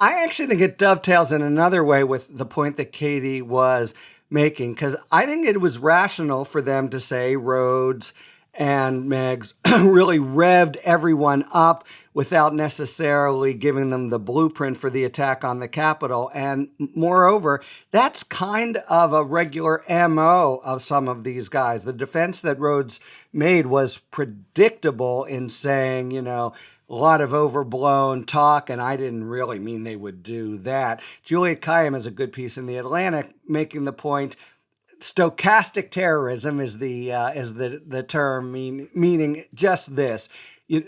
I actually think it dovetails in another way with the point that Katie was making, because I think it was rational for them to say Rhodes and Meggs really revved everyone up without necessarily giving them the blueprint for the attack on the Capitol. And moreover, that's kind of a regular MO of some of these guys. The defense that Rhodes made was predictable in saying, a lot of overblown talk, and I didn't really mean they would do that. Juliet Kayyem has a good piece in the Atlantic making the point. Stochastic terrorism is the term meaning just this: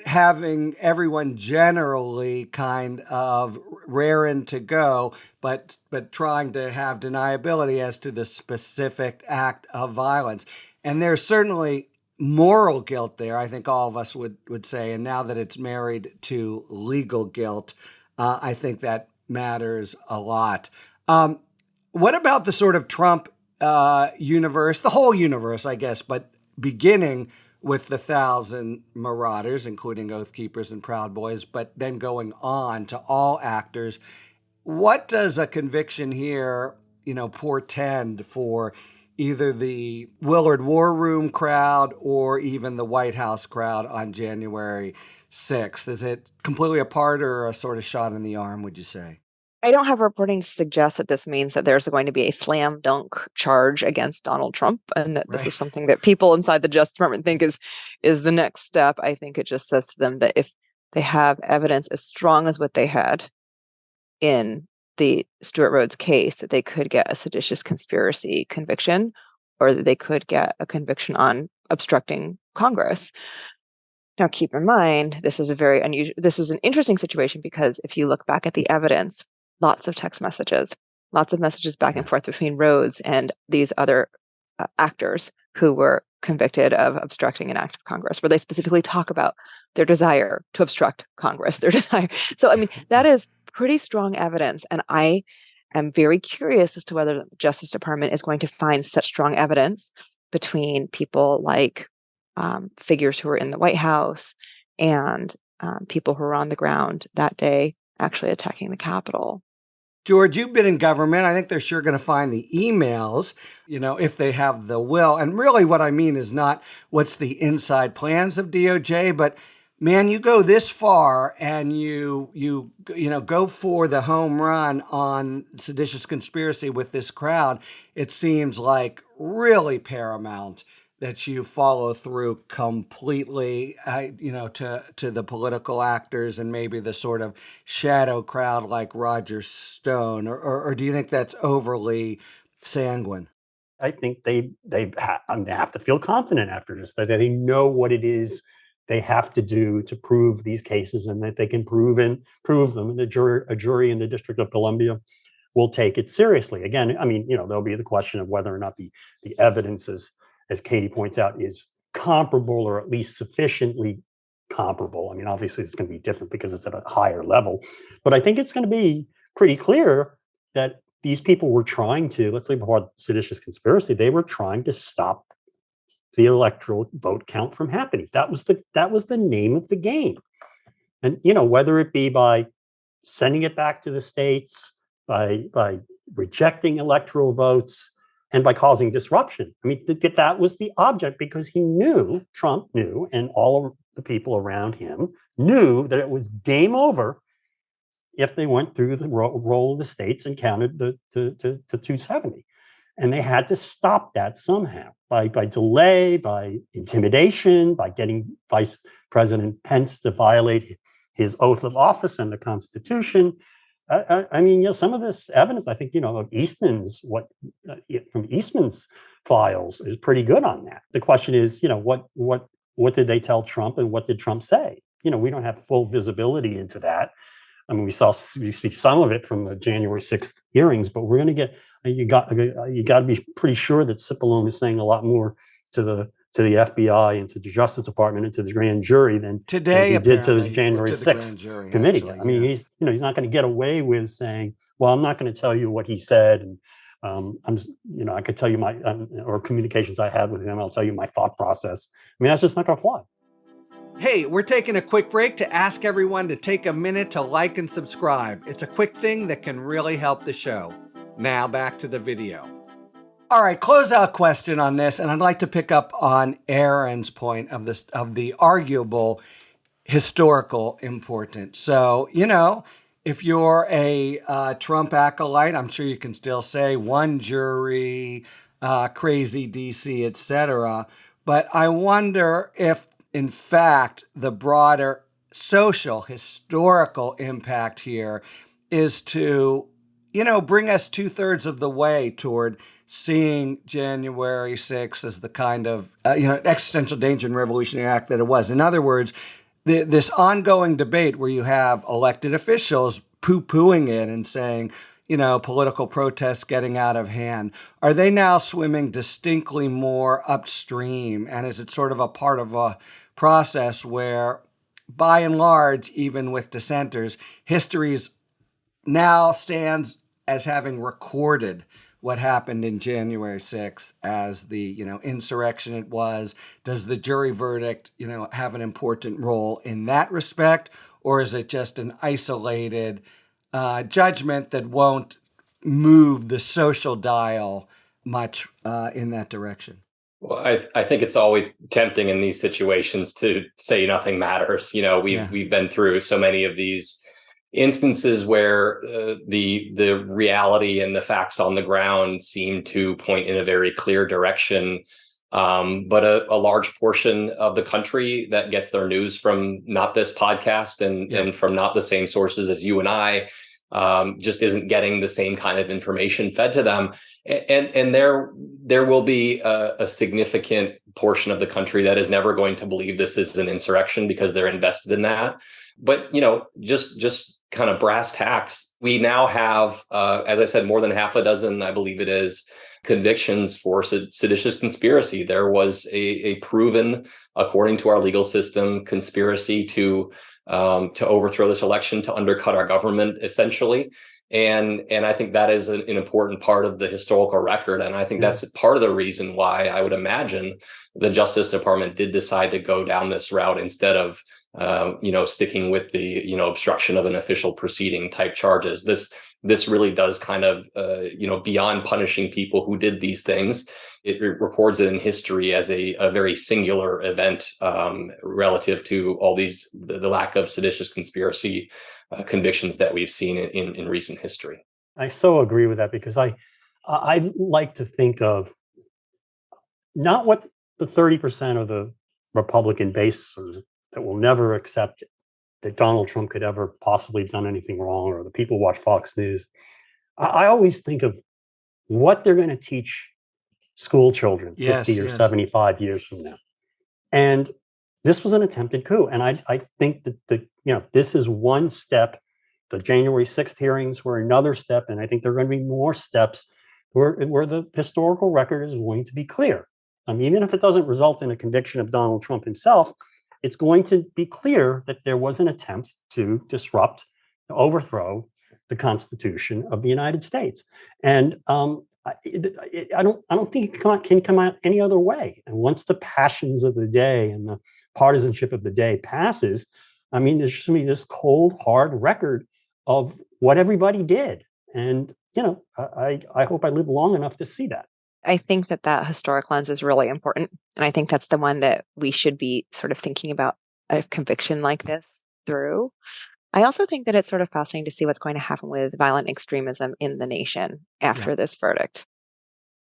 having everyone generally kind of raring to go, but trying to have deniability as to the specific act of violence. And there's certainly moral guilt there, I think all of us would say. And now that it's married to legal guilt, I think that matters a lot. What about the sort of Trump universe, the whole universe, I guess, but beginning with the 1,000 marauders, including Oath Keepers and Proud Boys, but then going on to all actors? What does a conviction here, portend for either the Willard War Room crowd or even the White House crowd on January 6th? Is it completely apart or a sort of shot in the arm, would you say? I don't have reporting to suggest that this means that there's going to be a slam dunk charge against Donald Trump and that this Right. is something that people inside the Justice Department think is the next step. I think it just says to them that if they have evidence as strong as what they had in the Stewart Rhodes case, that they could get a seditious conspiracy conviction or that they could get a conviction on obstructing Congress. Now, keep in mind, this was an interesting situation because if you look back at the evidence, lots of text messages, lots of messages back and Yeah. forth between Rhodes and these other actors who were convicted of obstructing an act of Congress, where they specifically talk about their desire to obstruct Congress, their desire. So, I mean, that is pretty strong evidence. And I am very curious as to whether the Justice Department is going to find such strong evidence between people like figures who were in the White House and people who were on the ground that day actually attacking the Capitol. George, you've been in government. I think they're sure going to find the emails, if they have the will. And really, what I mean is not what's the inside plans of DOJ, but man, you go this far and you go for the home run on seditious conspiracy with this crowd. It seems like really paramount that you follow through completely, to the political actors and maybe the sort of shadow crowd like Roger Stone, or do you think that's overly sanguine? I think they have to feel confident after this that they know what it is they have to do to prove these cases and that they can prove them. And a jury in the District of Columbia will take it seriously. Again, I mean, there'll be the question of whether or not the evidence is, as Katie points out, is comparable or at least sufficiently comparable. I mean, obviously it's going to be different because it's at a higher level, but I think it's going to be pretty clear that these people were trying to, let's leave apart seditious conspiracy, they were trying to stop the electoral vote count from happening. That was the name of the game. And whether it be by sending it back to the states, by rejecting electoral votes, and by causing disruption. I mean, that was the object because Trump knew, and all of the people around him knew that it was game over if they went through the roll of the states and counted to 270. And they had to stop that somehow by delay, by intimidation, by getting Vice President Pence to violate his oath of office and the Constitution. I mean, some of this evidence, I think, of Eastman's, from Eastman's files is pretty good on that. The question is, what did they tell Trump and what did Trump say? We don't have full visibility into that. I mean, we see some of it from the January 6th hearings, but we're going to get, you got to be pretty sure that Cipollone is saying a lot more to the FBI and to the Justice Department and to the grand jury than Today, he did to the apparently, January to the grand 6th jury, committee. actually, I mean, yeah. he's not going to get away with saying, well, I'm not going to tell you what he said. And I could tell you or communications I had with him. I'll tell you my thought process. I mean, that's just not going to fly. Hey, we're taking a quick break to ask everyone to take a minute to like and subscribe. It's a quick thing that can really help the show. Now back to the video. All right, closeout question on this, and I'd like to pick up on Aaron's point of the arguable historical importance. So, if you're a Trump acolyte, I'm sure you can still say one jury, crazy DC, etc. But I wonder if, in fact, the broader social, historical impact here is to, bring us 2/3 of the way toward seeing January 6th as the kind of, existential danger and revolutionary act that it was. In other words, this ongoing debate where you have elected officials poo-pooing it and saying, political protests getting out of hand. Are they now swimming distinctly more upstream? And is it sort of a part of a process where, by and large, even with dissenters, history's now stands as having recorded what happened in January 6th as the, insurrection it was? Does the jury verdict, have an important role in that respect? Or is it just an isolated judgment that won't move the social dial much in that direction? Well, I think it's always tempting in these situations to say nothing matters. We've been through so many of these instances where the reality and the facts on the ground seem to point in a very clear direction. But a large portion of the country that gets their news from not this podcast and from not the same sources as you and I just isn't getting the same kind of information fed to them. And there will be a significant portion of the country that is never going to believe this is an insurrection because they're invested in that. But, just kind of brass tacks, we now have, as I said, more than half a dozen, I believe it is, convictions for seditious conspiracy. There was a proven, according to our legal system, conspiracy to overthrow this election, to undercut our government, essentially. And I think that is an important part of the historical record. And I think that's part of the reason why I would imagine the Justice Department did decide to go down this route instead of sticking with the, obstruction of an official proceeding type charges. This really does kind of, beyond punishing people who did these things, it records it in history as a very singular event relative to all the lack of seditious conspiracy convictions that we've seen in recent history. I so agree with that because I like to think of not what the 30% of the Republican base that will never accept that Donald Trump could ever possibly have done anything wrong, or the people who watch Fox News. I always think of what they're going to teach school children 50 or 75 years from now. And this was an attempted coup. And I think that this is one step. The January 6th hearings were another step. And I think there are going to be more steps where the historical record is going to be clear. Even if it doesn't result in a conviction of Donald Trump himself, it's going to be clear that there was an attempt to disrupt, to overthrow the Constitution of the United States. And I don't think it can come out any other way. And once the passions of the day and the partisanship of the day passes, there's just going to be this cold, hard record of what everybody did. And, I hope I live long enough to see that. I think that historic lens is really important. And I think that's the one that we should be sort of thinking about a conviction like this through. I also think that it's sort of fascinating to see what's going to happen with violent extremism in the nation after this verdict.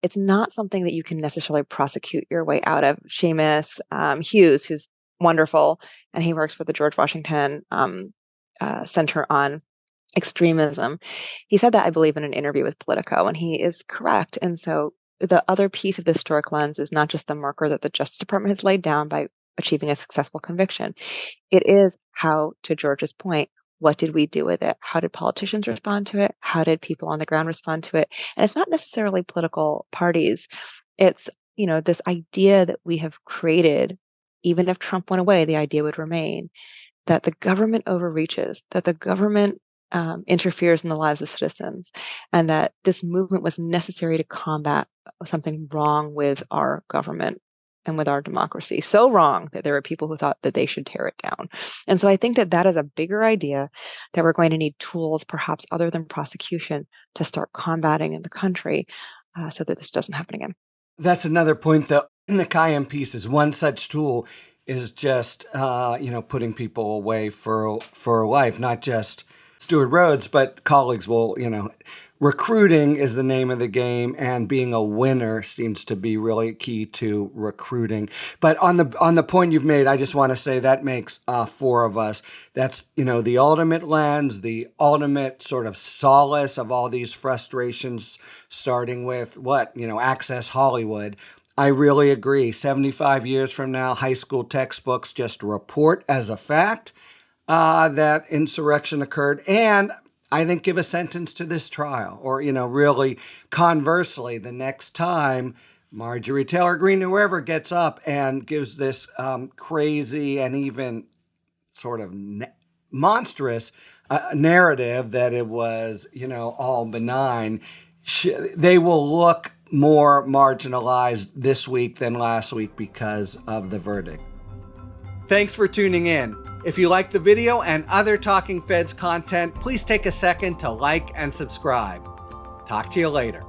It's not something that you can necessarily prosecute your way out of. Seamus Hughes, who's wonderful, and he works with the George Washington Center on Extremism. He said that, I believe, in an interview with Politico, and he is correct. And so the other piece of the historic lens is not just the marker that the Justice Department has laid down by achieving a successful conviction. It is how, to George's point, what did we do with it? How did politicians respond to it? How did people on the ground respond to it? And it's not necessarily political parties. It's, this idea that we have created, even if Trump went away, the idea would remain that the government overreaches, that the government interferes in the lives of citizens, and that this movement was necessary to combat something wrong with our government. and with our democracy. So wrong that there were people who thought that they should tear it down. And so I think that that is a bigger idea that we're going to need tools, perhaps other than prosecution, to start combating in the country so that this doesn't happen again. That's another point, though. In the Cayenne pieces, one such tool is just, putting people away for life, not just Stewart Rhodes, but colleagues will, recruiting is the name of the game, and being a winner seems to be really key to recruiting. But on the point you've made, I just want to say that makes four of us. That's, the ultimate lens, the ultimate sort of solace of all these frustrations, starting with Access Hollywood. I really agree. 75 years from now, high school textbooks just report as a fact that insurrection occurred, and I think give a sentence to this trial. Or, really conversely, the next time Marjorie Taylor Greene, whoever gets up and gives this crazy and even sort of monstrous narrative that it was, all benign, they will look more marginalized this week than last week because of the verdict. Thanks for tuning in. If you like the video and other Talking Feds content, please take a second to like and subscribe. Talk to you later.